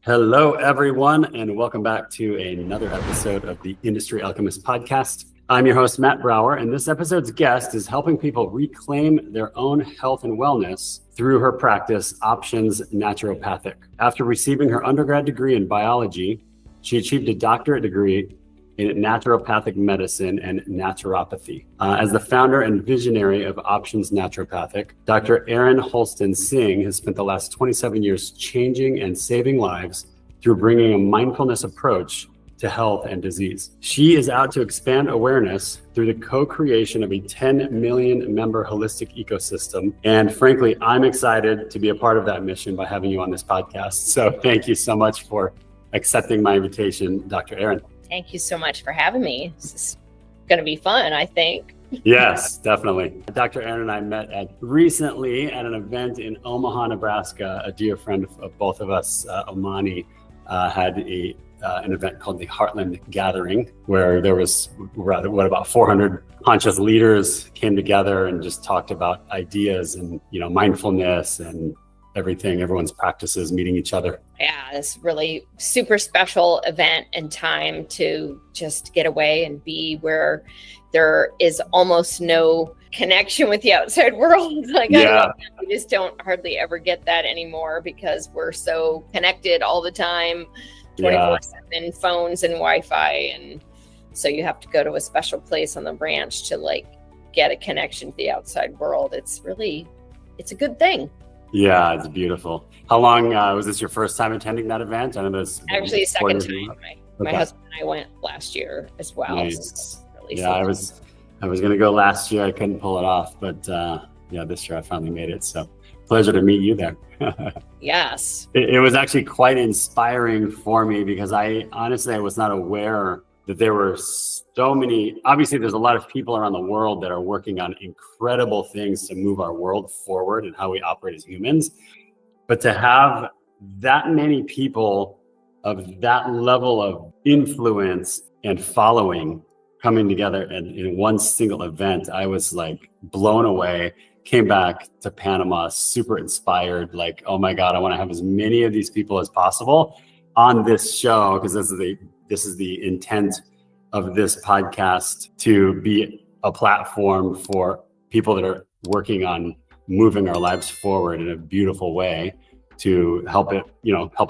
Hello, everyone, and welcome back to another episode of the Industry Alchemist podcast. I'm your host, Matt Brower, and this episode's guest is helping people reclaim their own health and wellness through her practice, Options Naturopathic. After receiving her undergrad degree in biology, she achieved a doctorate degree in naturopathic medicine and naturopathy. As the founder and visionary of Options Naturopathic, Dr. Erin Holston Singh has spent the last 27 years changing and saving lives through bringing a mindfulness approach to health and disease. She is out to expand awareness through the co-creation of a 10 million member holistic ecosystem. And frankly, I'm excited to be a part of that mission by having you on this podcast. So thank you so much for accepting my invitation, Dr. Erin. Thank you so much for having me. This is going to be fun, I think. Yes, definitely. Dr. Erin and I met recently at an event in Omaha, Nebraska. A dear friend of both of us, Omani, had an event called the Heartland Gathering, where there was about 400 conscious leaders came together and just talked about ideas and mindfulness and everything, everyone's practices, meeting each other. Yeah, it's really super special event and time to just get away and be where there is almost no connection with the outside world. I love that. We just don't hardly ever get that anymore because we're so connected all the time, 24/7 phones and Wi-Fi. And so you have to go to a special place on the branch to get a connection to the outside world. It's a good thing. Yeah, it's beautiful. How long was this your first time attending that event? I know there's actually a second time. My husband and I went last year as well. Nice. I was going to go last year. I couldn't pull it off, but this year I finally made it. So pleasure to meet you there. Yes. It was actually quite inspiring for me because I was not aware that there were so many. Obviously, there's a lot of people around the world that are working on incredible things to move our world forward and how we operate as humans. But to have that many people of that level of influence and following coming together in one single event, I was blown away. Came back to Panama super inspired, oh my God, I want to have as many of these people as possible on this show, because this is the intent of this podcast, to be a platform for people that are working on moving our lives forward in a beautiful way to help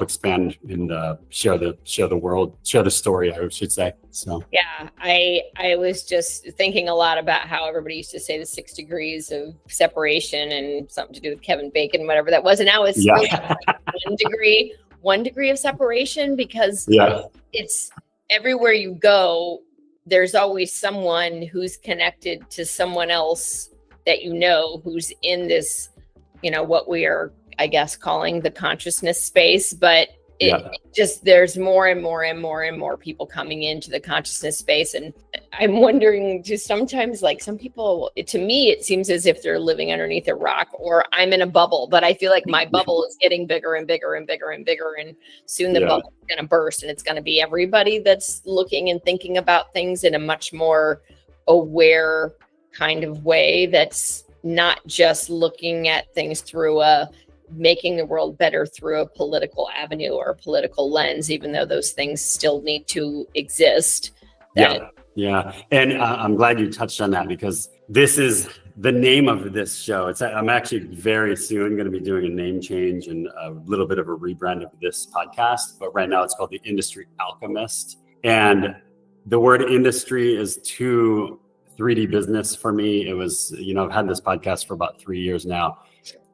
expand and share the world, share the story, I should say. So yeah, I was just thinking a lot about how everybody used to say the 6 degrees of separation and something to do with Kevin Bacon, whatever that was, and now it's really 1 degree of separation, because it's everywhere you go, there's always someone who's connected to someone else that who's in this, what we are, I guess, calling the consciousness space. But there's more and more and more and more people coming into the consciousness space. And I'm wondering, just sometimes, some people, to me, it seems as if they're living underneath a rock, or I'm in a bubble, but I feel like my bubble is getting bigger and bigger and bigger and bigger. And soon the bubble is going to burst, and it's going to be everybody that's looking and thinking about things in a much more aware kind of way. That's not just looking at things through making the world better through a political avenue or a political lens, even though those things still need to exist. Yeah. And I'm glad you touched on that, because this is the name of this show. I'm actually very soon going to be doing a name change and a little bit of a rebrand of this podcast. But right now it's called the Industry Alchemist. And the word industry is too 3D business for me. It was, I've had this podcast for about 3 years now.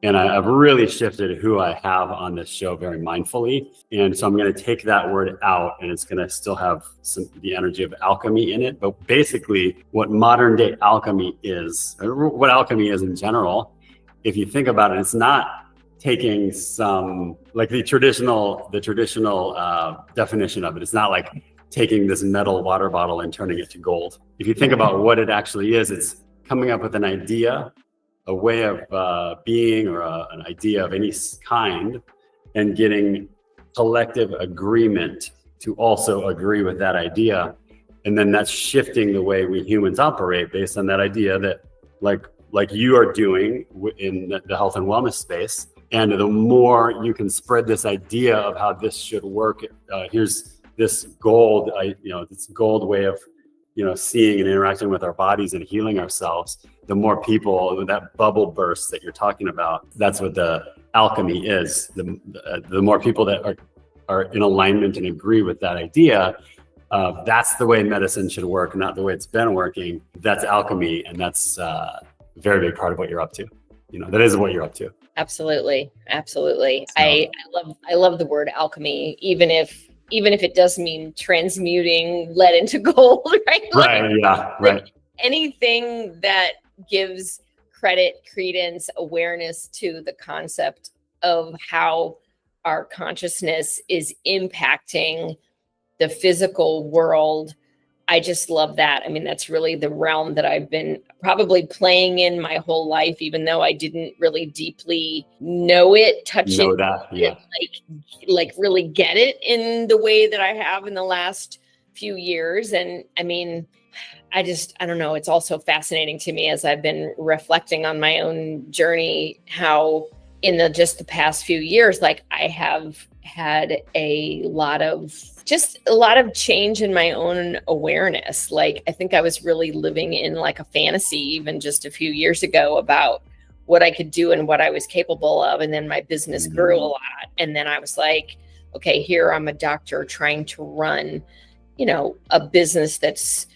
And I've really shifted who I have on this show very mindfully. And so I'm going to take that word out, and it's going to still have the energy of alchemy in it. But basically, what modern day alchemy is, or what alchemy is in general, if you think about it, it's not taking some, the traditional definition of it. It's not like taking this metal water bottle and turning it to gold. If you think about what it actually is, it's coming up with an idea, a way of being, or an idea of any kind, and getting collective agreement to also agree with that idea. And then that's shifting the way we humans operate based on that idea, that like you are doing in the health and wellness space, And the more you can spread this idea of how this should work, here's this gold, this gold way of, seeing and interacting with our bodies and healing ourselves. The more people, that bubble burst that you're talking about, that's what the alchemy is. The more people that are in alignment and agree with that idea, that's the way medicine should work, not the way it's been working. That's alchemy, and that's a very big part of what you're up to. That is what you're up to. Absolutely. So, I love the word alchemy, even if it does mean transmuting lead into gold, right? Right. Yeah. Right. Anything that gives credit, credence, awareness to the concept of how our consciousness is impacting the physical world. I just love that. I mean, that's really the realm that I've been probably playing in my whole life, even though I didn't really deeply know that. Yeah. like really get it in the way that I have in the last few years. And I mean, I don't know. It's also fascinating to me as I've been reflecting on my own journey, how in just the past few years, like I have had a lot of change in my own awareness. Like, I think I was really living in like a fantasy even just a few years ago about what I could do and what I was capable of. And then my business grew a lot. And then I was like, okay, here I'm a doctor trying to run, a business that's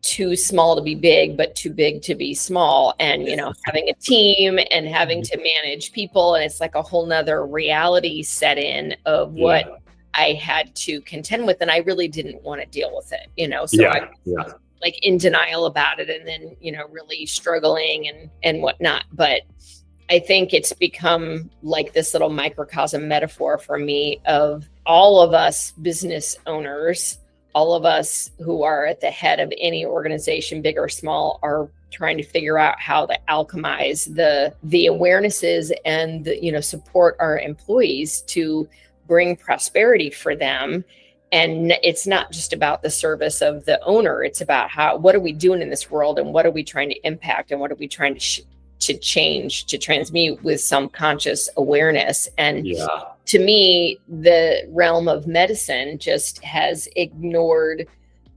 too small to be big, but too big to be small. And, having a team and having to manage people. And it's like a whole nother reality set in of what I had to contend with. And I really didn't want to deal with it, so I was like in denial about it, and then, really struggling and whatnot. But I think it's become like this little microcosm metaphor for me of all of us business owners, all of us who are at the head of any organization, big or small, are trying to figure out how to alchemize the awarenesses and support our employees to bring prosperity for them. And it's not just about the service of the owner. It's about what are we doing in this world, and what are we trying to impact, and what are we trying to change, to transmute with some conscious awareness. And to me, the realm of medicine just has ignored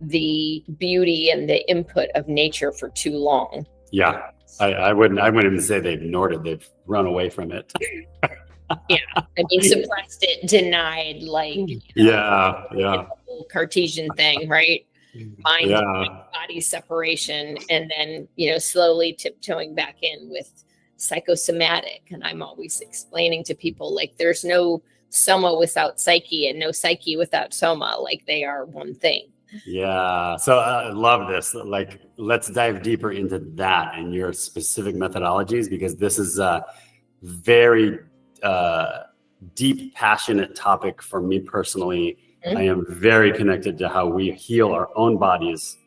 the beauty and the input of nature for too long. Yeah, I wouldn't even say they ignored it. They've run away from it. Yeah, I mean, suppressed it, denied, like, Cartesian thing, right? Mind, body separation, and then, slowly tiptoeing back in with psychosomatic. And I'm always explaining to people, like, there's no soma without psyche and no psyche without soma. Like, they are one thing. Yeah. So I love this. Like, let's dive deeper into that and your specific methodologies, because this is a very deep, passionate topic for me personally. I am very connected to how we heal our own bodies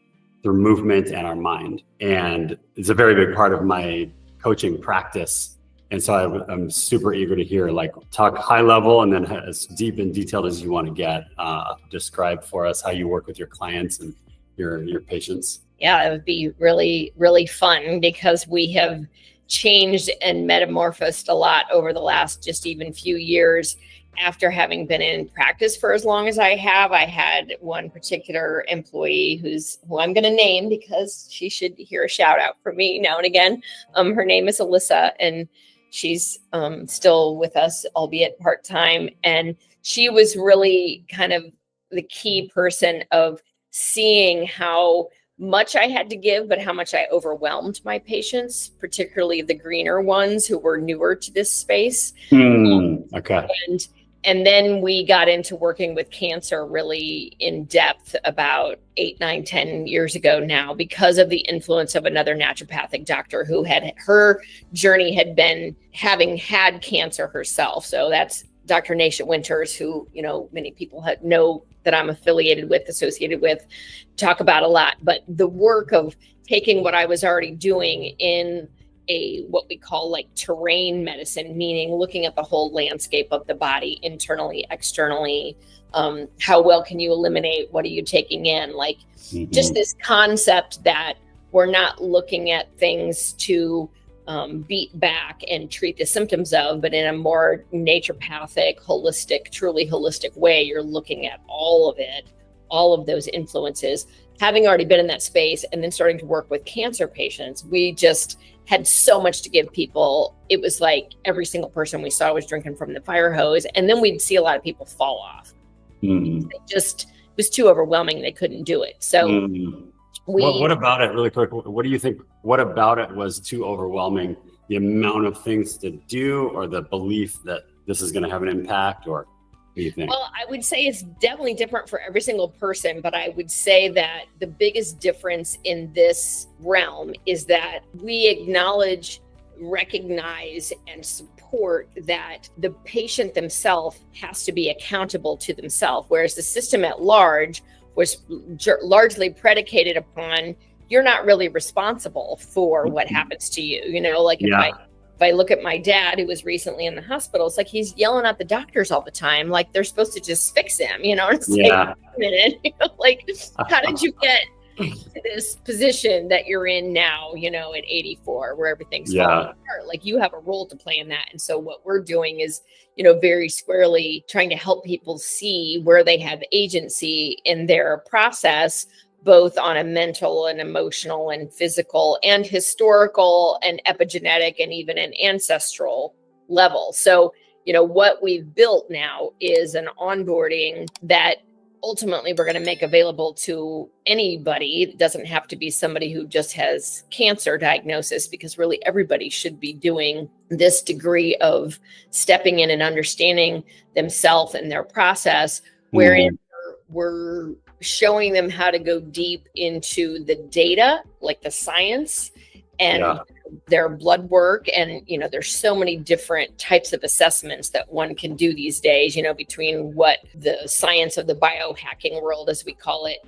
through movement and our mind. And it's a very big part of my coaching practice. And so I'm super eager to hear, like, talk high level and then as deep and detailed as you want to get. Describe for us how you work with your clients and your patients. Yeah, it would be really, really fun, because we have changed and metamorphosed a lot over the last just even few years. After having been in practice for as long as I have, I had one particular employee who I'm going to name because she should hear a shout out from me now and again. Her name is Alyssa, and she's still with us, albeit part-time. And she was really kind of the key person of seeing how much I had to give, but how much I overwhelmed my patients, particularly the greener ones who were newer to this space. Okay. And then we got into working with cancer really in depth about 8, 9, 10 years ago now, because of the influence of another naturopathic doctor who her journey had been having had cancer herself. So that's Dr. Nasha Winters, who, many people know that I'm affiliated with, associated with, talk about a lot. But the work of taking what I was already doing in what we call like terrain medicine, meaning looking at the whole landscape of the body, internally, externally, how well can you eliminate, what are you taking in, like just this concept that we're not looking at things to beat back and treat the symptoms of, but in a more naturopathic, holistic, truly holistic way. You're looking at all of it, all of those influences. Having already been in that space and then starting to work with cancer patients, we just had so much to give people. It was like every single person we saw was drinking from the fire hose. And then we'd see a lot of people fall off. It was too overwhelming. They couldn't do it. So what about it, really quick? What do you think? What about it was too overwhelming? The amount of things to do, or the belief that this is going to have an impact, or what do you think? Well, I would say it's definitely different for every single person, but I would say that the biggest difference in this realm is that we acknowledge, recognize, and support that the patient themselves has to be accountable to themselves, whereas the system at large was largely predicated upon you're not really responsible for what happens to you. You know, like if I look at my dad, who was recently in the hospital, it's like he's yelling at the doctors all the time, like they're supposed to just fix him, you know? It's like, wait a minute, you know, like, how did you get to this position that you're in now, you know, at 84, where everything's falling apart? Like, you have a role to play in that. And so what we're doing is, you know, very squarely trying to help people see where they have agency in their process, both on a mental and emotional and physical and historical and epigenetic and even an ancestral level. So, you know, what we've built now is an onboarding that ultimately we're going to make available to anybody. It doesn't have to be somebody who just has cancer diagnosis, because really everybody should be doing this degree of stepping in and understanding themselves and their process, wherein we're showing them how to go deep into the data, like the science and their blood work. And, you know, there's so many different types of assessments that one can do these days, you know, between what the science of the biohacking world, as we call it,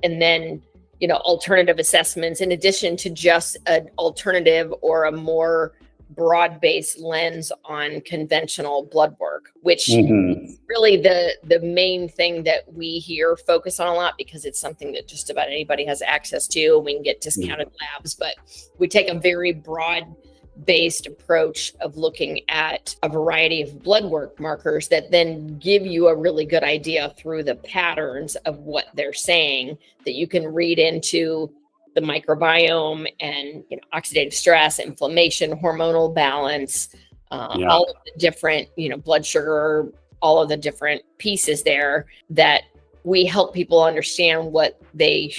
and then, you know, alternative assessments, in addition to just an alternative or a more broad-based lens on conventional blood work, which is really the main thing that we here focus on a lot, because it's something that just about anybody has access to. We can get discounted labs, but we take a very broad-based approach of looking at a variety of blood work markers that then give you a really good idea through the patterns of what they're saying, that you can read into the microbiome and, you know, oxidative stress, inflammation, hormonal balance, all of the different, you know, blood sugar, all of the different pieces there, that we help people understand what they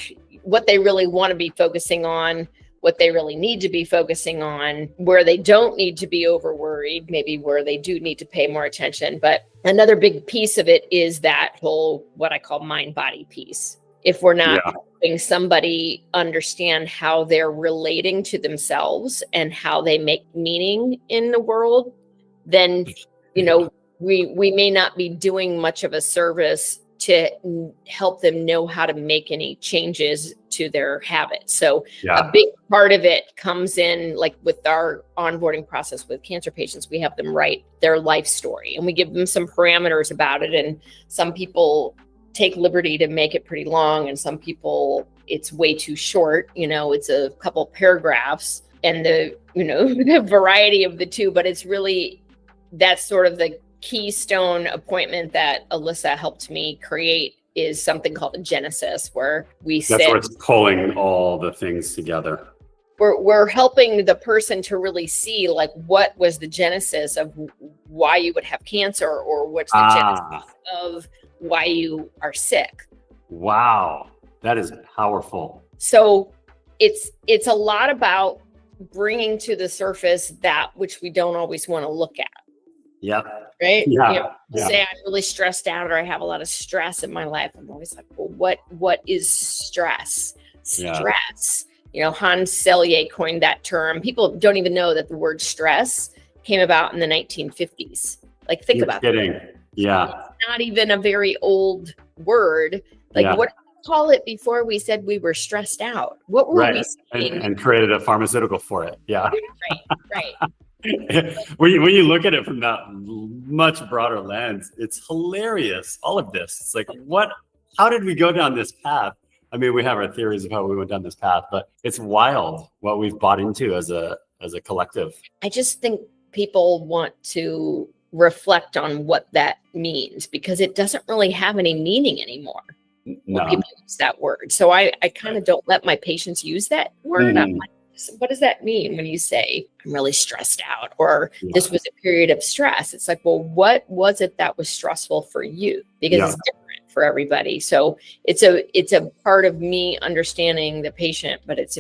really want to be focusing on, what they really need to be focusing on, where they don't need to be over worried, maybe where they do need to pay more attention. But another big piece of it is that whole, what I call mind body piece. If we're not helping somebody understand how they're relating to themselves and how they make meaning in the world, then, you know, we may not be doing much of a service to help them know how to make any changes to their habits. So a big part of it comes in, like with our onboarding process with cancer patients, we have them write their life story and we give them some parameters about it. And some people take liberty to make it pretty long, and some people it's way too short. You know, it's a couple paragraphs, and the, you know, the variety of the two, but it's really, that's sort of the keystone appointment that Alyssa helped me create, is something called a genesis, where we that's where it's pulling all the things together. We're helping the person to really see, like, what was the genesis of why you would have cancer, or what's the genesis of why you are sick. Wow, that is powerful. So it's a lot about bringing to the surface that which we don't always want to look at. Yep. Right? Yeah. You know, say I'm really stressed out, or I have a lot of stress in my life. I'm always like, well, what is stress? Stress. You know, Hans Selye coined that term. People don't even know that the word stress came about in the 1950s. Like, think about it. Yeah. It's not even a very old word. Like, what did we call it before we said we were stressed out? What were we saying? And created a pharmaceutical for it. Yeah. Right. When you look at it from that much broader lens, it's hilarious. All of this. It's like, how did we go down this path? I mean, we have our theories of how we went down this path, but it's wild what we've bought into as a a collective? I just think people want to reflect on what that means, because it doesn't really have any meaning anymore when people use that word. So I kind of don't let my patients use that word. I'm like, what does that mean when you say I'm really stressed out, or this was a period of stress? It's like, well, what was it that was stressful for you? Because it's different for everybody. So it's a part of me understanding the patient, but it's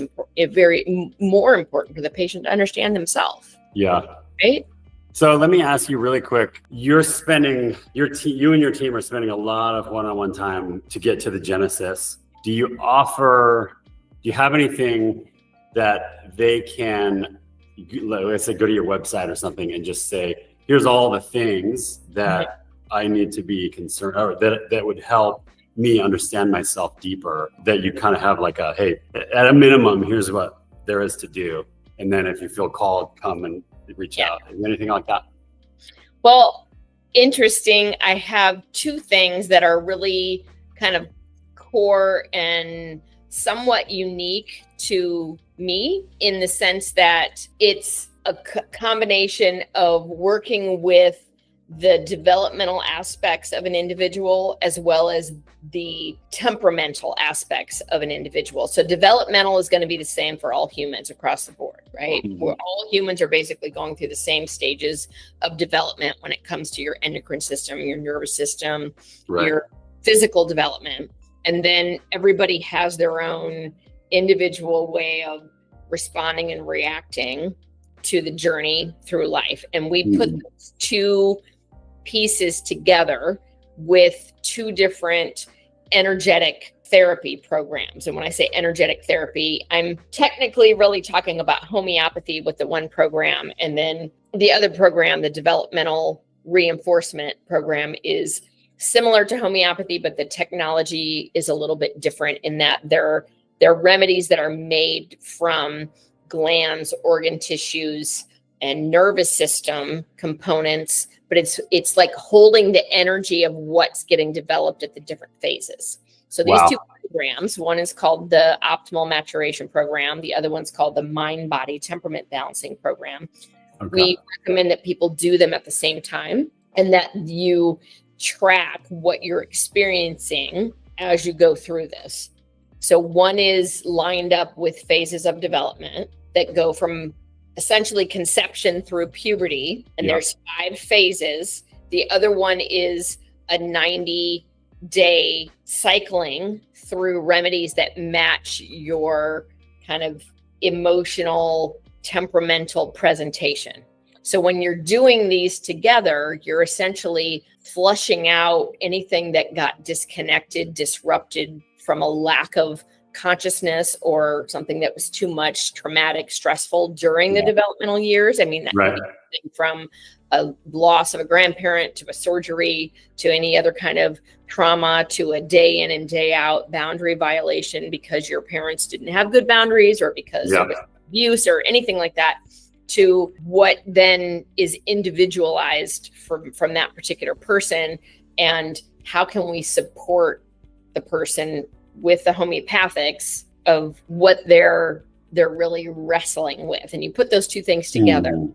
very more important for the patient to understand themselves. Yeah. Right. So let me ask you really quick. You're spending you and your team are spending a lot of one-on-one time to get to the genesis. Do you have anything that they can, let's say, go to your website or something and just say, here's all the things that I need to be concerned, or that would help me understand myself deeper, that you kind of have like hey, at a minimum, here's what there is to do. And then if you feel called, come and reach out. Anything like that? Well, interesting. I have two things that are really kind of core and somewhat unique to me, in the sense that it's a combination of working with the developmental aspects of an individual as well as the temperamental aspects of an individual. So developmental is going to be the same for all humans across the board, right? Where all humans are basically going through the same stages of development when it comes to your endocrine system, your nervous system, your physical development. And then everybody has their own individual way of responding and reacting to the journey through life. And we put those two pieces together with two different energetic therapy programs. And when I say energetic therapy, I'm technically really talking about homeopathy with the one program. And then the other program, the developmental reinforcement program, is similar to homeopathy, but the technology is a little bit different in that they're remedies that are made from glands, organ tissues, and nervous system components, but it's like holding the energy of what's getting developed at the different phases. So these two programs, one is called the Optimal Maturation Program. The other one's called the Mind Body Temperament Balancing Program. We recommend that people do them at the same time, and that you track what you're experiencing as you go through this. So one is lined up with phases of development that go from essentially conception through puberty, and there's 5 phases. The other one is a 90-day cycling through remedies that match your kind of emotional, temperamental presentation. So when you're doing these together, you're essentially flushing out anything that got disconnected, disrupted from a lack of consciousness or something that was too much traumatic, stressful during the developmental years. I mean, that could be anything from a loss of a grandparent to a surgery to any other kind of trauma to a day in and day out boundary violation because your parents didn't have good boundaries or because of abuse or anything like that, to what then is individualized from that particular person, and how can we support the person with the homeopathics of what they're really wrestling with. And you put those two things together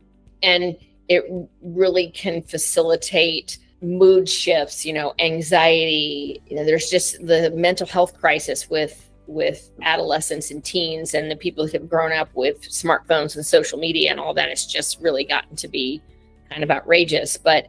and it really can facilitate mood shifts, anxiety. There's just the mental health crisis with adolescents and teens and the people who have grown up with smartphones and social media and all that. It's just really gotten to be kind of outrageous, but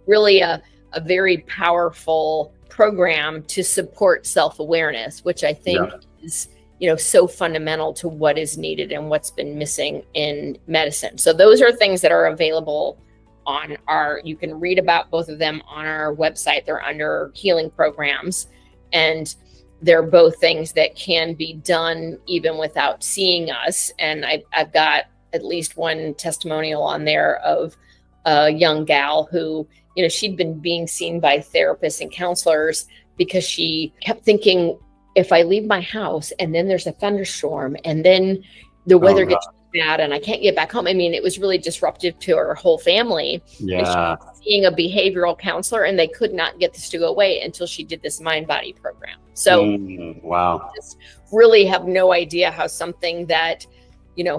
really a very powerful program to support self-awareness, which I think is, so fundamental to what is needed and what's been missing in medicine. So those are things that are available on you can read about both of them on our website. They're under healing programs, and they're both things that can be done even without seeing us. And I've got at least one testimonial on there of a young gal who, she'd been being seen by therapists and counselors because she kept thinking, if I leave my house and then there's a thunderstorm and then the weather gets bad and I can't get back home. I mean, it was really disruptive to her whole family. Yeah. And she was seeing a behavioral counselor and they could not get this to go away until she did this mind body program. So wow. Just really have no idea how something that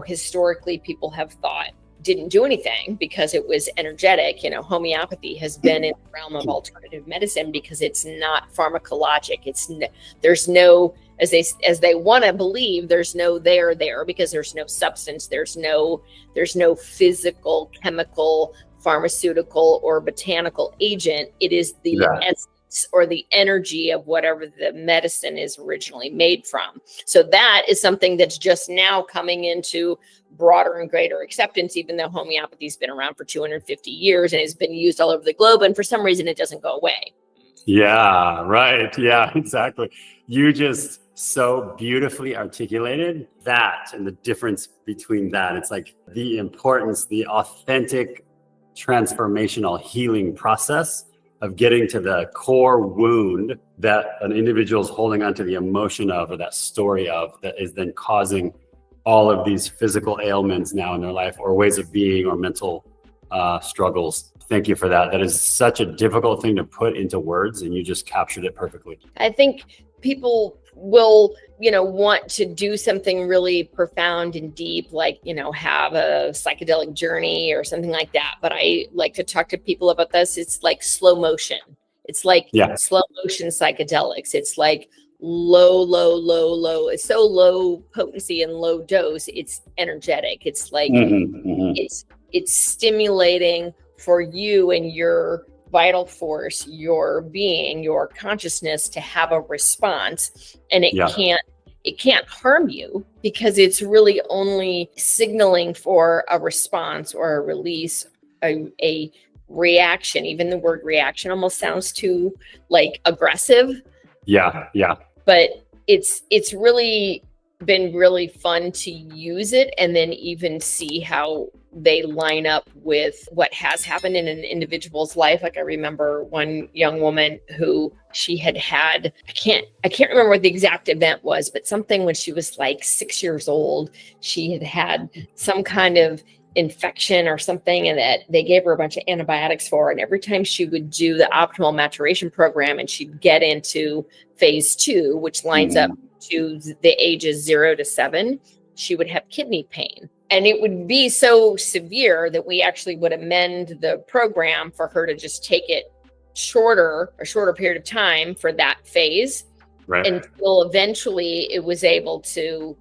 historically people have thought didn't do anything because it was energetic. Homeopathy has been in the realm of alternative medicine because it's not pharmacologic. There's no, as they want to believe, there's no there because there's no substance, there's no physical, chemical, pharmaceutical, or botanical agent. It is the essence or the energy of whatever the medicine is originally made from. So that is something that's just now coming into broader and greater acceptance, even though homeopathy has been around for 250 years and has been used all over the globe. And for some reason, it doesn't go away. Yeah, right. Yeah, exactly. You just so beautifully articulated that and the difference between that. It's like the importance, the authentic transformational healing process of getting to the core wound that an individual is holding onto the emotion of, or that story of, that is then causing all of these physical ailments now in their life, or ways of being, or mental struggles. Thank you for that. That is such a difficult thing to put into words, and you just captured it perfectly. I think people will, want to do something really profound and deep, like, have a psychedelic journey or something like that. But I like to talk to people about this. It's like slow motion. It's like slow motion psychedelics. It's like low. It's so low potency and low dose. It's energetic. It's like, it's stimulating for you and your vital force, your being, your consciousness to have a response. And it can't harm you because it's really only signaling for a response or a release, a reaction. Even the word reaction almost sounds too like aggressive. Yeah. But it's really been really fun to use it and then even see how they line up with what has happened in an individual's life. Like I remember one young woman who she had I can't remember what the exact event was, but something when she was like 6 years old, she had some kind of infection or something, and that they gave her a bunch of antibiotics for. And every time she would do the optimal maturation program and she'd get into phase 2, which lines up to the ages 0 to 7, she would have kidney pain. And it would be so severe that we actually would amend the program for her to just take it a shorter period of time for that phase. Right. Until eventually she was able to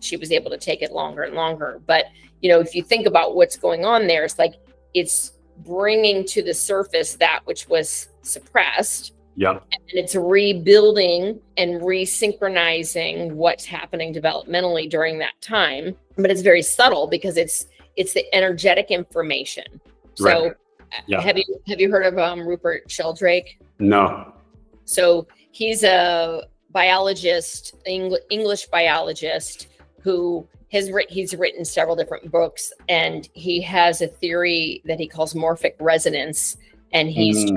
take it longer and longer. But, if you think about what's going on there, it's like it's bringing to the surface that which was suppressed. Yep. And it's rebuilding and resynchronizing what's happening developmentally during that time. But it's very subtle because it's the energetic information. So have you heard of Rupert Sheldrake? No. So he's a biologist, English biologist who he's written several different books, and he has a theory that he calls morphic resonance, and he's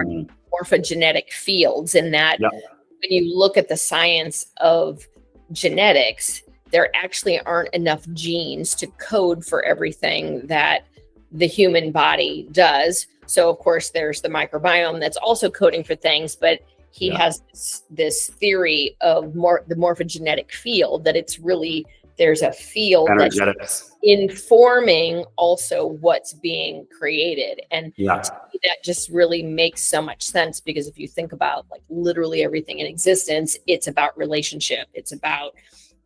morphogenetic fields, in that when you look at the science of genetics, there actually aren't enough genes to code for everything that the human body does. So of course there's the microbiome that's also coding for things, but he has this theory of the morphogenetic field, that it's really, there's a field that's informing also what's being created. And that just really makes so much sense, because if you think about like literally everything in existence, it's about relationship. It's about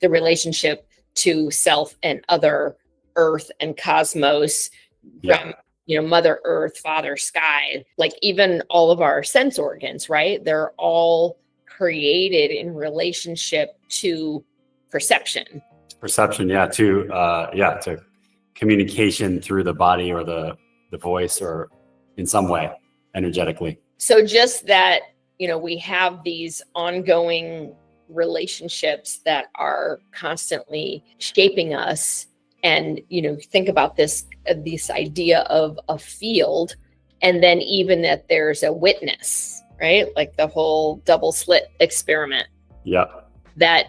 the relationship to self and other, earth and cosmos, from Mother Earth, Father Sky, like even all of our sense organs, right? They're all created in relationship to perception. To communication through the body or the voice, or in some way energetically. So just that, we have these ongoing relationships that are constantly shaping us. And, think about this idea of a field, and then even that there's a witness, right? Like the whole double slit experiment. Yeah. That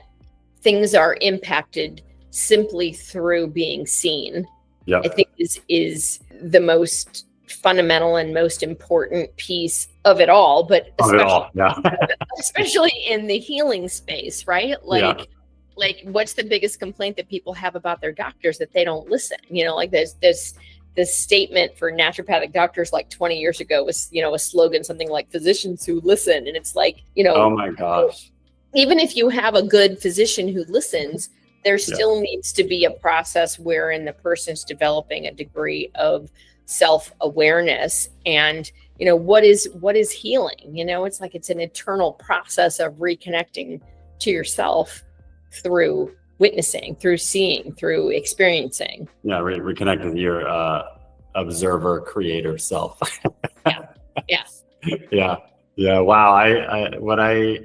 things are impacted simply through being seen. Yeah. I think is the most fundamental and most important piece of it all, but especially in the healing space, right? Like like, what's the biggest complaint that people have about their doctors? That they don't listen. You know, like there's this statement for naturopathic doctors like 20 years ago was, you know, a slogan, something like physicians who listen. And it's like, you know, oh my gosh, even if you have a good physician who listens, there still needs to be a process wherein the person's developing a degree of self-awareness. And, you know, what is healing? You know, it's like, it's an eternal process of reconnecting to yourself through witnessing, through seeing, through experiencing. Yeah, reconnect with your observer, creator self. Yeah. Yeah. Wow. I what I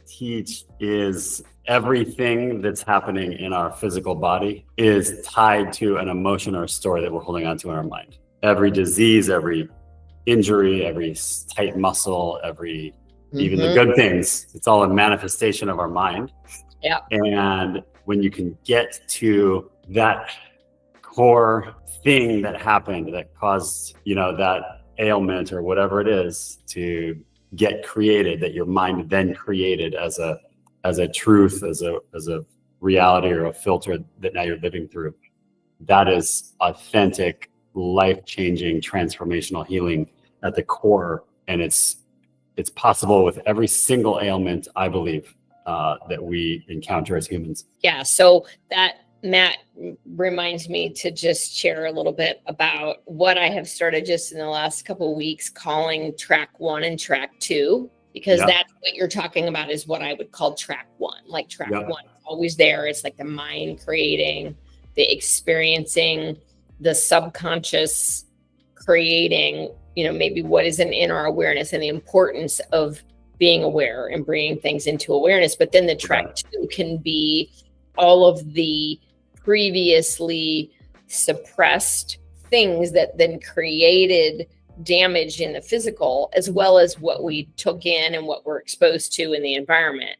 teach is everything that's happening in our physical body is tied to an emotion or a story that we're holding on to in our mind. Every disease, every injury, every tight muscle, every even the good things, it's all a manifestation of our mind. Yeah. And when you can get to that core thing that happened that caused, you know, that ailment or whatever it is to get created, that your mind then created as a truth, as a reality or a filter that now you're living through, that is authentic, life-changing, transformational healing at the core. And it's possible with every single ailment, I believe, that we encounter as humans. Yeah. So that, Matt, reminds me to just share a little bit about what I have started just in the last couple of weeks calling track 1 and track 2, because that's what you're talking about is what I would call track 1. Like track 1 is always there. It's like the mind creating, the experiencing, the subconscious creating, you know, maybe what isn't in our awareness, and the importance of being aware and bringing things into awareness. But then the track 2 can be all of the previously suppressed things that then created damage in the physical, as well as what we took in and what we're exposed to in the environment.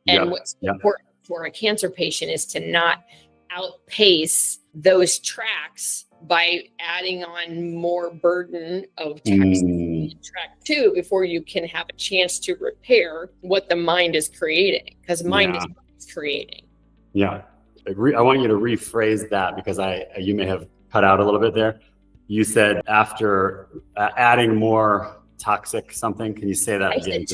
And what's important for a cancer patient is to not outpace those tracks by adding on more burden of toxicity in track 2 before you can have a chance to repair what the mind is creating, because mind is creating. Yeah. I want you to rephrase that, because you may have cut out a little bit there. You said after adding more toxic something. Can you say that again?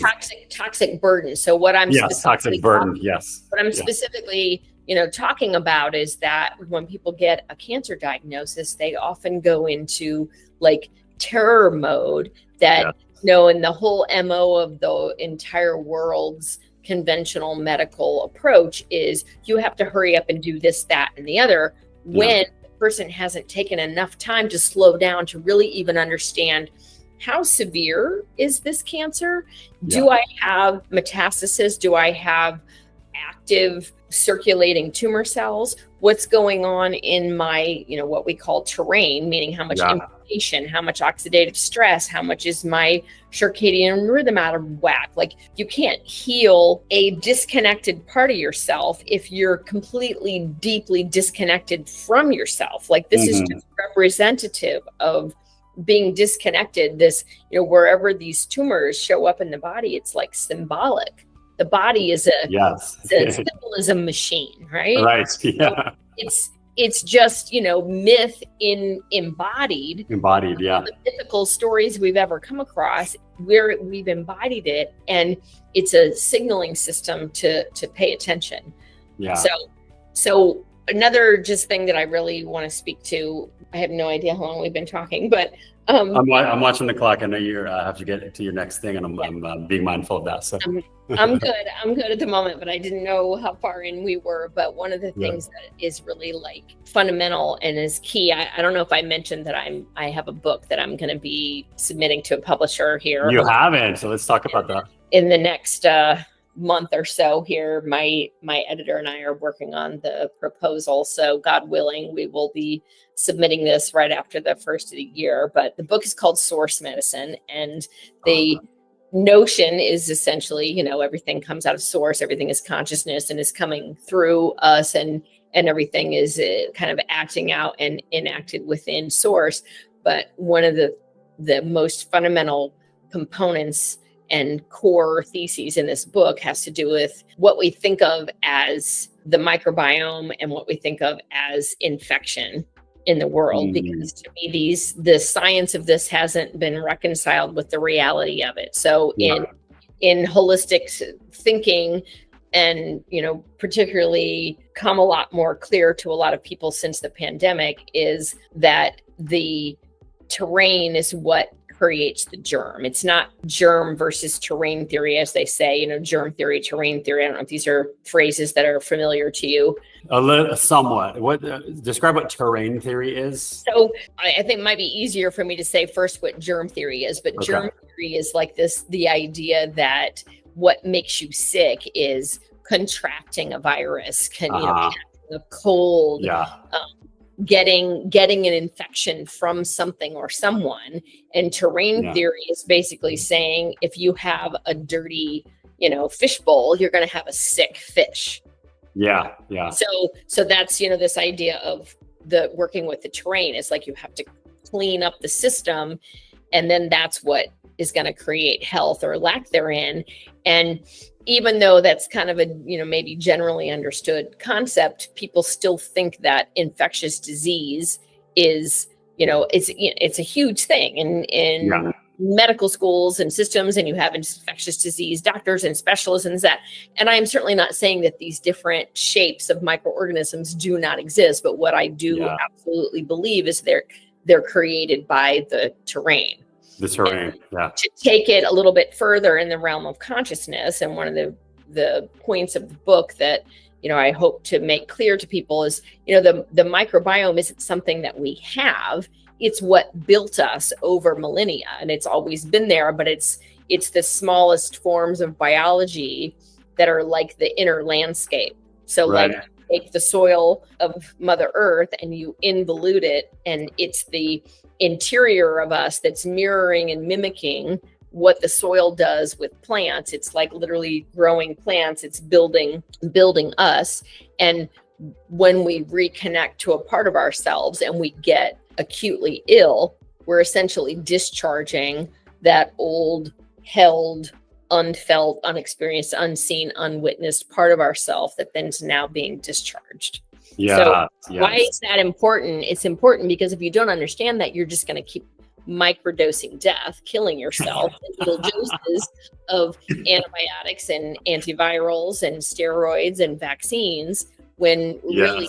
Toxic burden. So what I'm toxic burden. Yes. What I'm specifically, you know, talking about is that when people get a cancer diagnosis, they often go into like terror mode that, you know, and the whole MO of the entire world's conventional medical approach is you have to hurry up and do this, that, and the other, when the person hasn't taken enough time to slow down to really even understand how severe is this cancer? Do I have metastasis? Do I have active circulating tumor cells? What's going on in my, you know, what we call terrain, meaning how much inflammation, how much oxidative stress, how much is my circadian rhythm out of whack? Like, you can't heal a disconnected part of yourself if you're completely, deeply disconnected from yourself. Like, this is just representative of being disconnected. This, you know, wherever these tumors show up in the body, it's like symbolic. The body is a symbolism machine, right? Right. Yeah. So it's just, you know, myth embodied. Yeah. The mythical stories we've ever come across, where we've embodied it, and it's a signaling system to pay attention. Yeah. So another just thing that I really want to speak to. I have no idea how long we've been talking, but I'm watching the clock. I know you have to get to your next thing, and I'm being mindful of that. So I'm good. I'm good at the moment, but I didn't know how far in we were. But one of the things that is really like fundamental and is key. I don't know if I mentioned that I have a book that I'm going to be submitting to a publisher here. You haven't, so let's talk about that. In the next month or so here, my editor and I are working on the proposal. So God willing, we will be submitting this right after the first of the year. But the book is called Source Medicine, and the notion is essentially, you know, everything comes out of source, everything is consciousness and is coming through us, and everything is kind of acting out and enacted within source. But one of the most fundamental components and core theses in this book has to do with what we think of as the microbiome and what we think of as infection in the world, because to me, the science of this hasn't been reconciled with the reality of it. So in holistic thinking, and, particularly come a lot more clear to a lot of people since the pandemic, is that the terrain is what creates the germ. It's not germ versus terrain theory, as they say, germ theory, terrain theory. I don't know if these are phrases that are familiar to you. A little, somewhat. Describe what terrain theory is? So I think it might be easier for me to say first what germ theory is, but germ theory is like the idea that what makes you sick is contracting a virus, catching a cold, getting an infection from something or someone. And terrain theory is basically saying if you have a dirty, fish bowl, you're going to have a sick fish. Yeah. So that's, this idea of the working with the terrain. It's like you have to clean up the system, and then that's what is going to create health or lack therein. And even though that's kind of a, maybe generally understood concept, people still think that infectious disease is, it's a huge thing in medical schools and systems, and you have infectious disease doctors and specialists and I'm certainly not saying that these different shapes of microorganisms do not exist, but what I do absolutely believe is they're created by the terrain. To take it a little bit further in the realm of consciousness, and one of the points of the book that I hope to make clear to people is the microbiome isn't something that we have. It's what built us over millennia, and it's always been there, but it's the smallest forms of biology that are like the inner landscape. So like take the soil of Mother Earth and you involute it, and it's the interior of us that's mirroring and mimicking what the soil does with plants. It's like literally growing plants. It's building us. And when we reconnect to a part of ourselves and we get acutely ill, we're essentially discharging that old, held, unfelt, unexperienced, unseen, unwitnessed part of ourself that then is now being discharged. Why is that important? It's important because if you don't understand that, you're just going to keep microdosing death, killing yourself in little doses of antibiotics and antivirals and steroids and vaccines, when really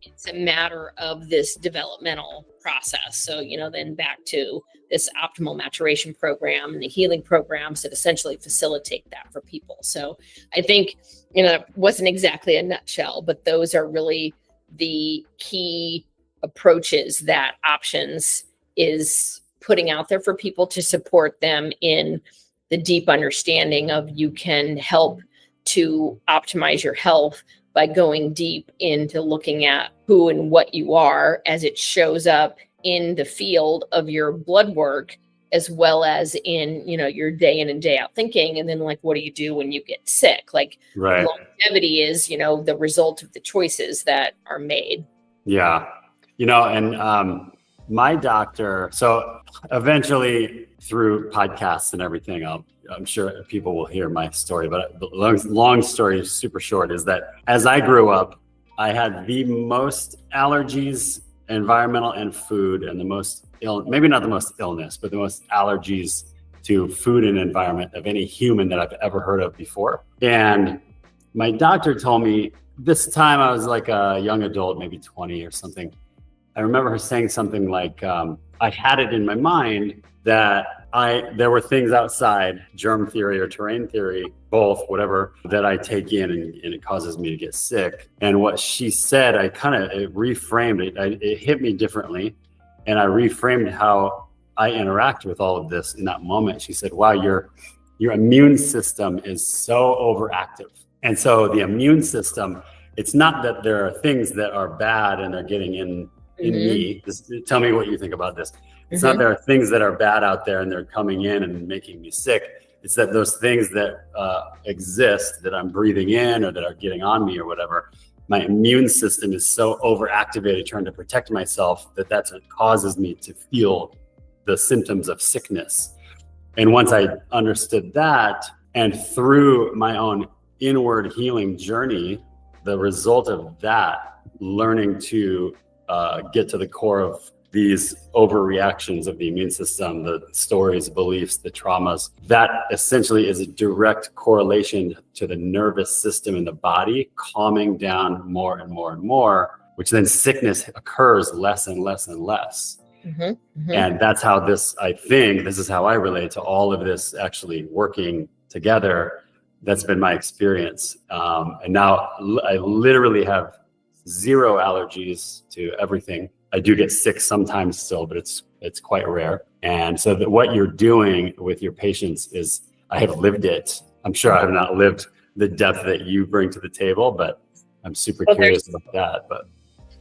it's a matter of this developmental process. So, then back to this optimal maturation program and the healing programs that essentially facilitate that for people. So I think, it wasn't exactly a nutshell, but those are really the key approaches that Options is putting out there for people to support them in the deep understanding of you can help to optimize your health by going deep into looking at who and what you are as it shows up in the field of your blood work, as well as in, your day in and day out thinking. And then what do you do when you get sick? Longevity is, the result of the choices that are made. My doctor, so eventually through podcasts and everything, I'm sure people will hear my story, but the long story, super short, is that as I grew up, I had the most allergies, environmental and food, and the most maybe not the most illness, but the most allergies to food and environment of any human that I've ever heard of before. And my doctor told me, this time I was like a young adult, maybe 20 or something. I remember her saying something like, I had it in my mind that there were things outside, germ theory or terrain theory, both, whatever, that I take in and it causes me to get sick. And what she said, I kind of reframed it. It hit me differently. And I reframed how I interact with all of this in that moment. She said, wow, your immune system is so overactive. And so the immune system, it's not that there are things that are bad and they're getting in me. Just tell me what you think about this. It's not there are things that are bad out there and they're coming in and making me sick. It's that those things that exist that I'm breathing in or that are getting on me or whatever, my immune system is so overactivated trying to protect myself that's what causes me to feel the symptoms of sickness. And once I understood that, and through my own inward healing journey the result of that, learning to get to the core of these overreactions of the immune system, the stories, beliefs, the traumas, that essentially is a direct correlation to the nervous system in the body calming down more and more and more, which then sickness occurs less and less and less. And that's how I think this is how I relate to all of this actually working together. That's been my experience. And now I literally have zero allergies to everything. I do get sick sometimes still, but it's quite rare. And so what you're doing with your patients is, I have lived it. I'm sure I have not lived the depth that you bring to the table, but I'm super curious about that. But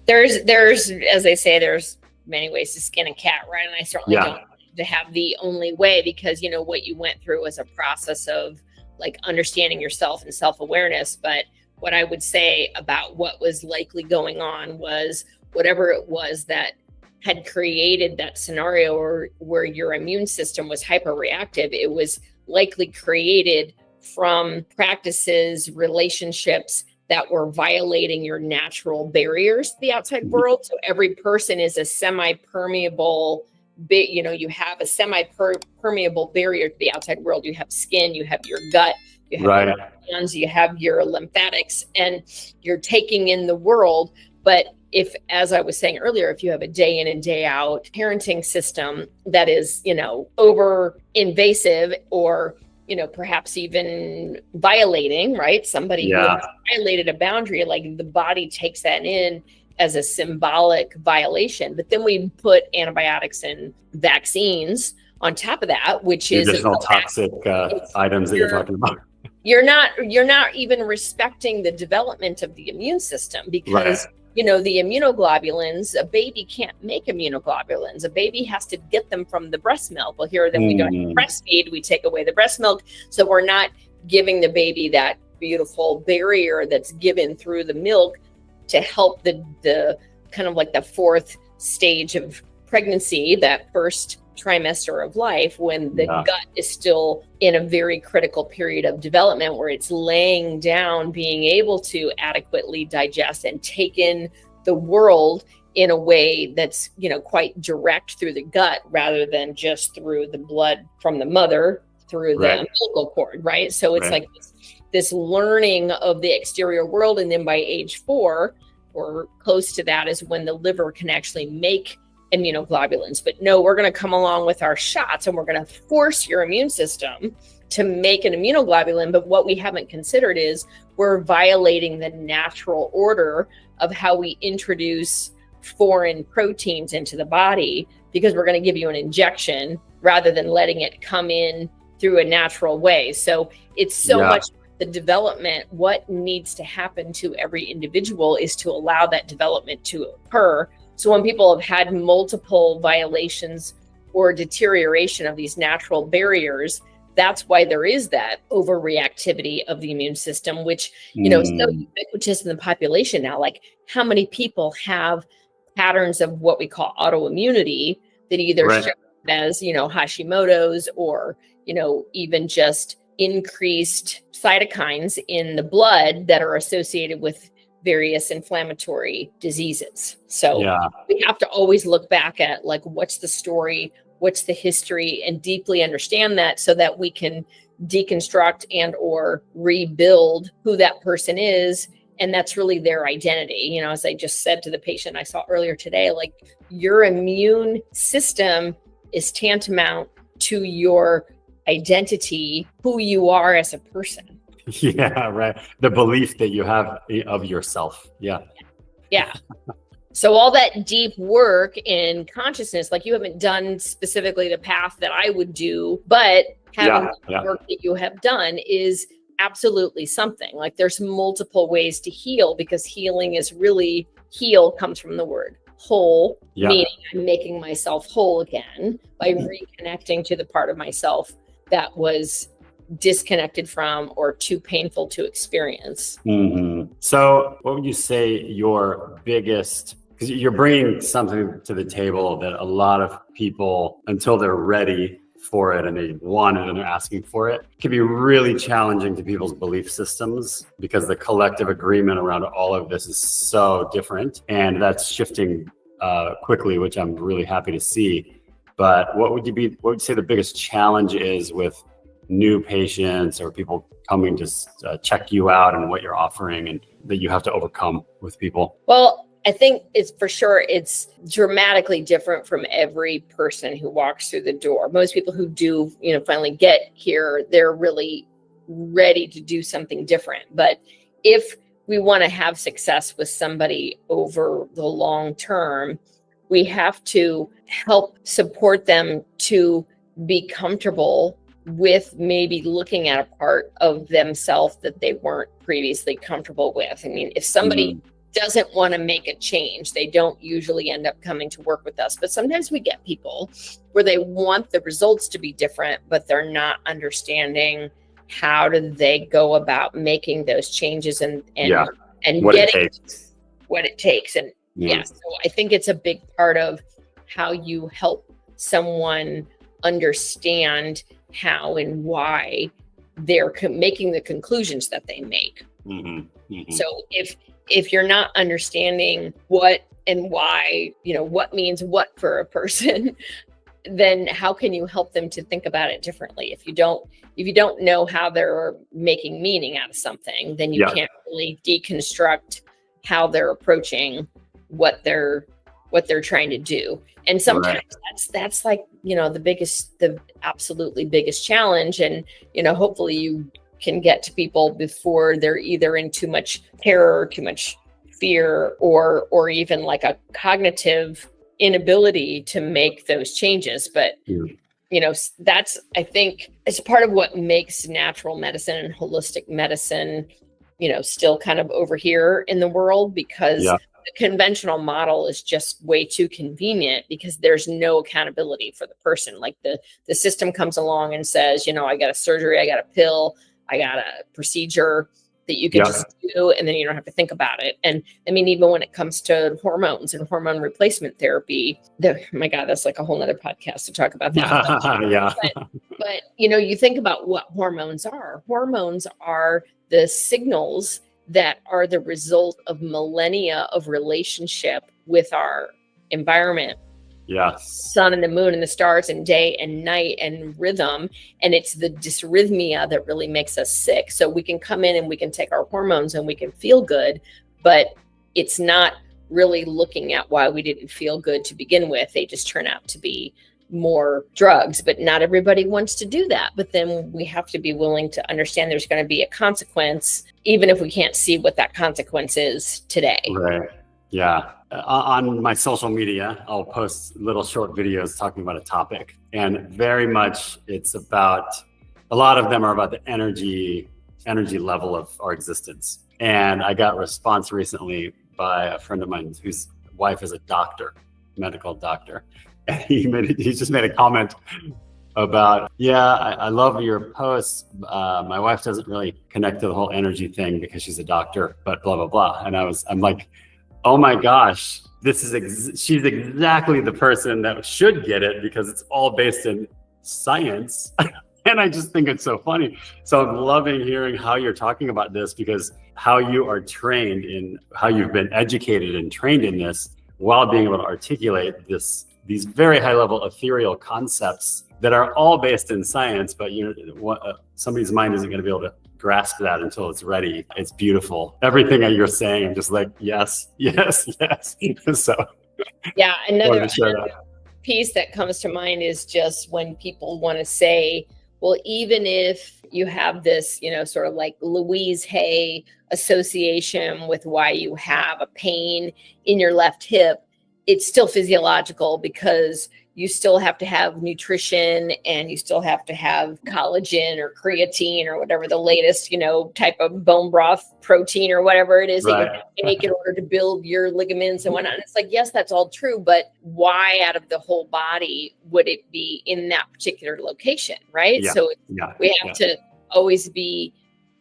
there's, as they say, there's many ways to skin a cat, right? And I certainly don't to have the only way, because you know what you went through was a process of like understanding yourself and self-awareness. But what I would say about what was likely going on was whatever it was that had created that scenario where your immune system was hyperreactive, it was likely created from practices, relationships that were violating your natural barriers to the outside world. So every person is a semi-permeable bit, you know, you have a semi-permeable barrier to the outside world. You have skin, you have your gut, you have your hands, you have your lymphatics, and you're taking in the world. But if, as I was saying earlier, if you have a day in and day out parenting system that is, you know, over invasive or, you know, perhaps even violating, right? Somebody who has violated a boundary, like the body takes that in as a symbolic violation. But then we put antibiotics and vaccines on top of that, which is additional toxic items that you're talking about. You're not even respecting the development of the immune system, because you know, the immunoglobulins, a baby can't make immunoglobulins. A baby has to get them from the breast milk. Well, here, then we don't breastfeed, we take away the breast milk. So we're not giving the baby that beautiful barrier that's given through the milk to help the kind of like the fourth stage of pregnancy, that first trimester of life, when the gut is still in a very critical period of development where it's laying down, being able to adequately digest and take in the world in a way that's, you know, quite direct through the gut rather than just through the blood from the mother through the umbilical cord, right? So it's like this learning of the exterior world. And then by age 4 or close to that is when the liver can actually make immunoglobulins. But no, we're going to come along with our shots and we're going to force your immune system to make an immunoglobulin. But what we haven't considered is we're violating the natural order of how we introduce foreign proteins into the body, because we're going to give you an injection rather than letting it come in through a natural way. So it's so much the development. What needs to happen to every individual is to allow that development to occur. So when people have had multiple violations or deterioration of these natural barriers, that's why there is that overreactivity of the immune system, which, you know, is so ubiquitous in the population now. Like, how many people have patterns of what we call autoimmunity that either show as, you know, Hashimoto's, or, you know, even just increased cytokines in the blood that are associated with various inflammatory diseases. So we have to always look back at, like, what's the story, what's the history, and deeply understand that so that we can deconstruct and or rebuild who that person is. And that's really their identity. You know, as I just said to the patient I saw earlier today, like, your immune system is tantamount to your identity, who you are as a person. Yeah, right. The belief that you have of yourself. Yeah. So all that deep work in consciousness, like, you haven't done specifically the path that I would do, but having the work that you have done is absolutely something. Like, there's multiple ways to heal, because healing is really, heal comes from the word whole, meaning I'm making myself whole again by reconnecting to the part of myself that was disconnected from or too painful to experience. So what would you say your biggest, because you're bringing something to the table that a lot of people, until they're ready, for it and they want it and they're asking for it, can be really challenging to people's belief systems because the collective agreement around all of this is so different, and that's shifting quickly, which I'm really happy to see. But what would you say the biggest challenge is with new patients or people coming to check you out and what you're offering, and that you have to overcome with people? Well, I think it's dramatically different from every person who walks through the door. Most people who do, finally get here, they're really ready to do something different. But if we want to have success with somebody over the long term, we have to help support them to be comfortable with maybe looking at a part of themselves that they weren't previously comfortable with. I mean, if somebody doesn't want to make a change, they don't usually end up coming to work with us. But sometimes we get people where they want the results to be different, but they're not understanding how do they go about making those changes and what getting what it takes. And so I think it's a big part of how you help someone understand how and why they're making the conclusions that they make. So if you're not understanding what and why, what means what for a person, then how can you help them to think about it differently? If you don't know how they're making meaning out of something, then you can't really deconstruct how they're approaching what they're trying to do. And sometimes that's like, the absolutely biggest challenge. And, hopefully you can get to people before they're either in too much terror, too much fear, or even like a cognitive inability to make those changes. But, that's, I think, it's part of what makes natural medicine and holistic medicine, still kind of over here in the world, because the conventional model is just way too convenient because there's no accountability for the person. Like the system comes along and says, I got a surgery, I got a pill, I got a procedure that you can just do, and then you don't have to think about it. And I mean, even when it comes to hormones and hormone replacement therapy, my God, that's like a whole nother podcast to talk about that. But you think about what hormones are. Hormones are the signals that are the result of millennia of relationship with our environment. Sun and the moon and the stars and day and night and rhythm. And it's the dysrhythmia that really makes us sick. So we can come in and we can take our hormones and we can feel good, but it's not really looking at why we didn't feel good to begin with. They just turn out to be more drugs, but not everybody wants to do that. But then we have to be willing to understand there's going to be a consequence, even if we can't see what that consequence is today. Right. Yeah. On my social media, I'll post little short videos talking about a topic, and very much it's about, a lot of them are about the energy level of our existence. And I got a response recently by a friend of mine whose wife is a doctor, medical doctor. And he just made a comment about, I love your posts. My wife doesn't really connect to the whole energy thing because she's a doctor, but blah, blah, blah. And I'm like, oh my gosh, she's exactly the person that should get it, because it's all based in science. And I just think it's so funny. So I'm loving hearing how you're talking about this, because how you are trained in, how you've been educated and trained in this, while being able to articulate these very high level ethereal concepts that are all based in science, but somebody's mind isn't going to be able to grasp that until it's ready. It's beautiful. Everything that you're saying, I'm just like, yes. So another piece that comes to mind is just when people want to say, well, even if you have this, sort of like Louise Hay association with why you have a pain in your left hip, it's still physiological because you still have to have nutrition and you still have to have collagen or creatine or whatever the latest, type of bone broth protein or whatever it is that you make in order to build your ligaments and whatnot. And it's like, yes, that's all true, but why out of the whole body would it be in that particular location, right? So we have to always be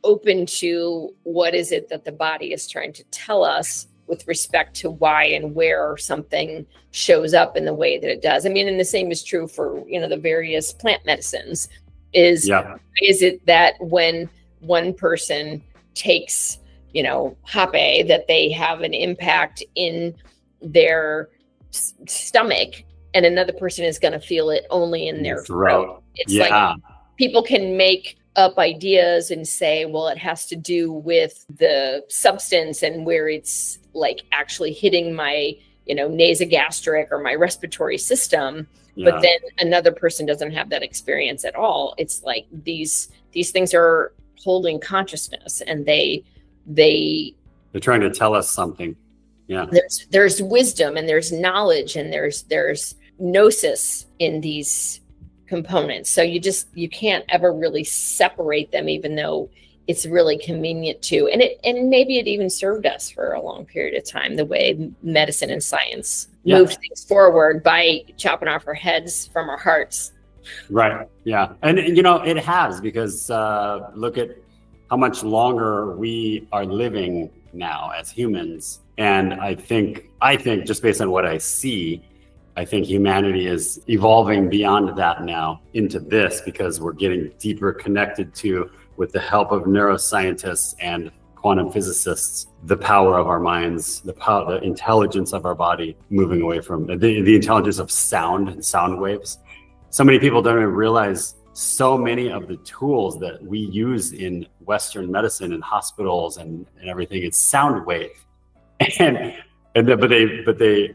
open to what is it that the body is trying to tell us with respect to why and where something shows up in the way that it does. I mean, and the same is true for, the various plant medicines. Is it that when one person takes, hape, that they have an impact in their stomach, and another person is going to feel it only in their throat? It's like people can make up ideas and say, well, it has to do with the substance and where it's like actually hitting my, nasogastric or my respiratory system. But then another person doesn't have that experience at all. It's like these things are holding consciousness, and they're trying to tell us something. Yeah. There's wisdom, and there's knowledge, and there's gnosis in these components. So you can't ever really separate them, even though it's really convenient to. And maybe it even served us for a long period of time, the way medicine and science moved things forward by chopping off our heads from our hearts. Right. Yeah. And it has, because look at how much longer we are living now as humans. And I think just based on what I see, I think humanity is evolving beyond that now into this, because we're getting deeper connected to, with the help of neuroscientists and quantum physicists, the power of our minds, the intelligence of our body, moving away from the intelligence of sound and sound waves. So many people don't even realize so many of the tools that we use in Western medicine and hospitals and everything, it's sound wave. But they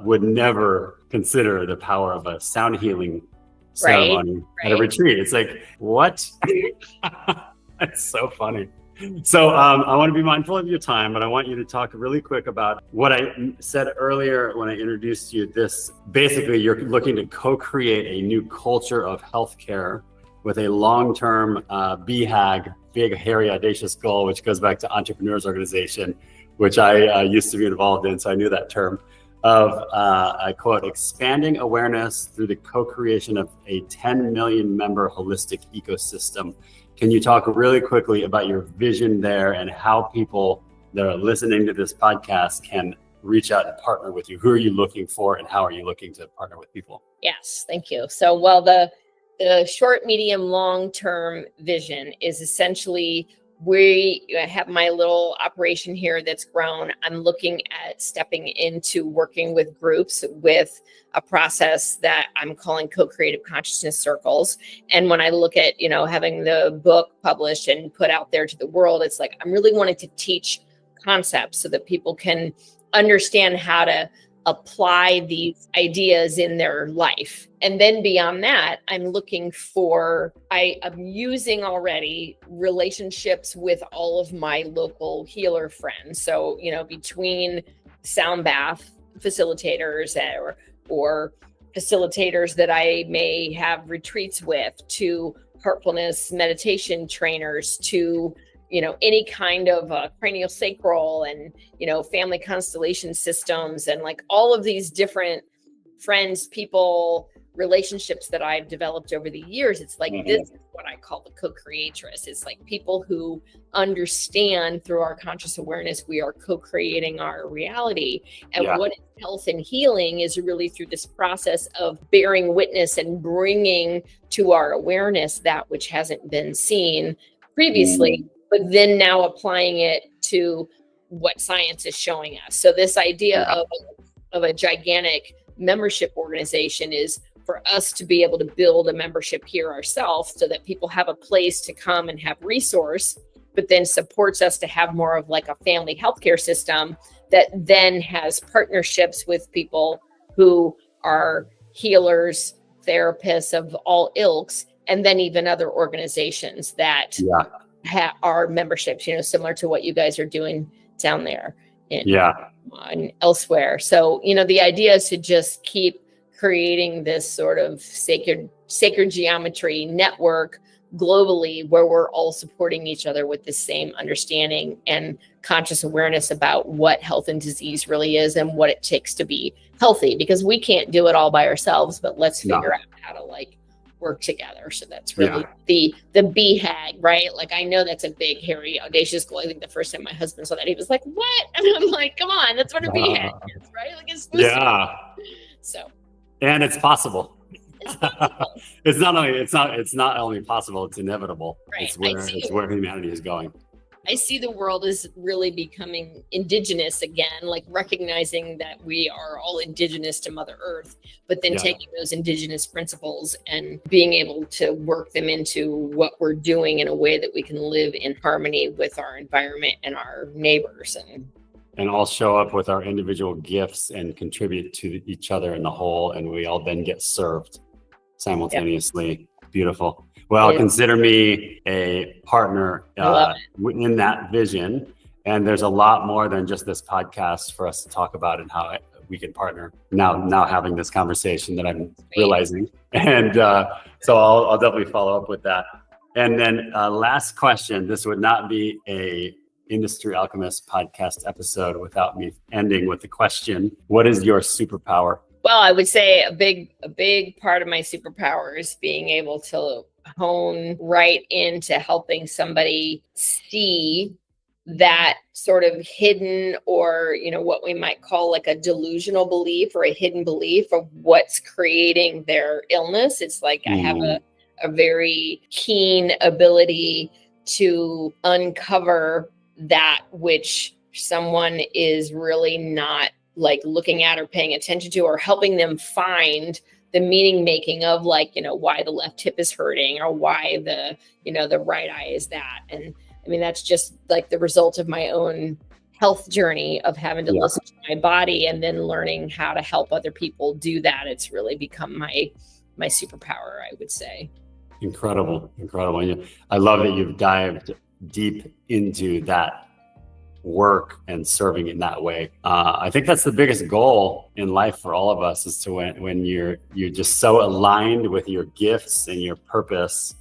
would never consider the power of a sound healing ceremony at a retreat. It's like, what? That's so funny. So I want to be mindful of your time, but I want you to talk really quick about what I said earlier when I introduced you. This, basically, you're looking to co-create a new culture of healthcare with a long-term BHAG, big, hairy, audacious goal, which goes back to Entrepreneurs Organization, which I used to be involved in, so I knew that term, of, I quote, expanding awareness through the co-creation of a 10 million member holistic ecosystem. Can you talk really quickly about your vision there and how people that are listening to this podcast can reach out and partner with you? Who are you looking for, and how are you looking to partner with people? Yes, thank you. So, well, the short, medium, long-term vision is essentially, we have my little operation here that's grown. I'm looking at stepping into working with groups with a process that I'm calling co-creative consciousness circles. And when I look at, having the book published and put out there to the world, it's like, I'm really wanting to teach concepts so that people can understand how to apply these ideas in their life. And then beyond that, I'm looking for, I'm using already relationships with all of my local healer friends. So, between sound bath facilitators or facilitators that I may have retreats with, to heartfulness meditation trainers, to any kind of cranial sacral and, family constellation systems, and like all of these different friends, people, relationships that I've developed over the years. It's like, this is what I call the co-creatress. It's like people who understand through our conscious awareness, we are co-creating our reality. And what is health and healing is really through this process of bearing witness and bringing to our awareness that which hasn't been seen previously, but then now applying it to what science is showing us. So this idea of a gigantic membership organization is for us to be able to build a membership here ourselves, so that people have a place to come and have resource, but then supports us to have more of like a family healthcare system that then has partnerships with people who are healers, therapists of all ilks, and then even other organizations that are memberships, similar to what you guys are doing down there and elsewhere. So, the idea is to just keep creating this sort of sacred geometry network globally, where we're all supporting each other with the same understanding and conscious awareness about what health and disease really is and what it takes to be healthy, because we can't do it all by ourselves, but let's figure out how to like work together. So that's really the BHAG, right? Like, I know that's a big, hairy, audacious goal. I think the first time my husband saw that, he was like, what? And I'm like, come on, that's what a BHAG is, right? Like, it's supposed to be. So. And it's possible. It's possible. It's not only possible, it's inevitable. Right. It's where humanity is going. I see the world as really becoming indigenous again, like recognizing that we are all indigenous to Mother Earth, but then taking those indigenous principles and being able to work them into what we're doing in a way that we can live in harmony with our environment and our neighbors. And all show up with our individual gifts and contribute to each other in the whole, and we all then get served simultaneously. Beautiful. Well, consider me a partner in that vision. And there's a lot more than just this podcast for us to talk about and how we can partner now having this conversation that I'm realizing. And so I'll definitely follow up with that. And then last question, this would not be a Industry Alchemist podcast episode without me ending with the question, what is your superpower? Well, I would say a big part of my superpower is being able to hone right into helping somebody see that sort of hidden, or, you know, what we might call like a delusional belief or a hidden belief of what's creating their illness. It's like I have a very keen ability to uncover that which someone is really not like looking at or paying attention to, or helping them find the meaning making of, like, you know, why the left hip is hurting, or why the, you know, the right eye is that. And I mean, that's just like the result of my own health journey of having to listen to my body and then learning how to help other people do that. It's really become my superpower, I would say. Incredible. I love that you've dived deep into that work and serving in that way. I think that's the biggest goal in life for all of us, is to when you're just so aligned with your gifts and your purpose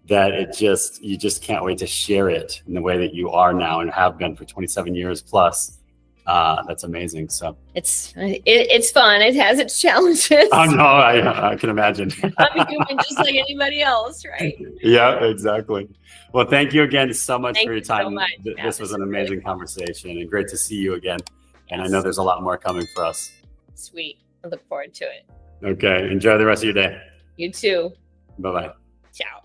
that you just can't wait to share it in the way that you are now and have been for 27 years plus. That's amazing. So it's fun. It has its challenges. Oh no, I can imagine. I'm human just like anybody else, right? Yeah, exactly. Well, thank you again so much for your time. So much. This was an amazing conversation, and great to see you again. Yes. And I know there's a lot more coming for us. Sweet. I look forward to it. Okay. Enjoy the rest of your day. You too. Bye-bye. Ciao.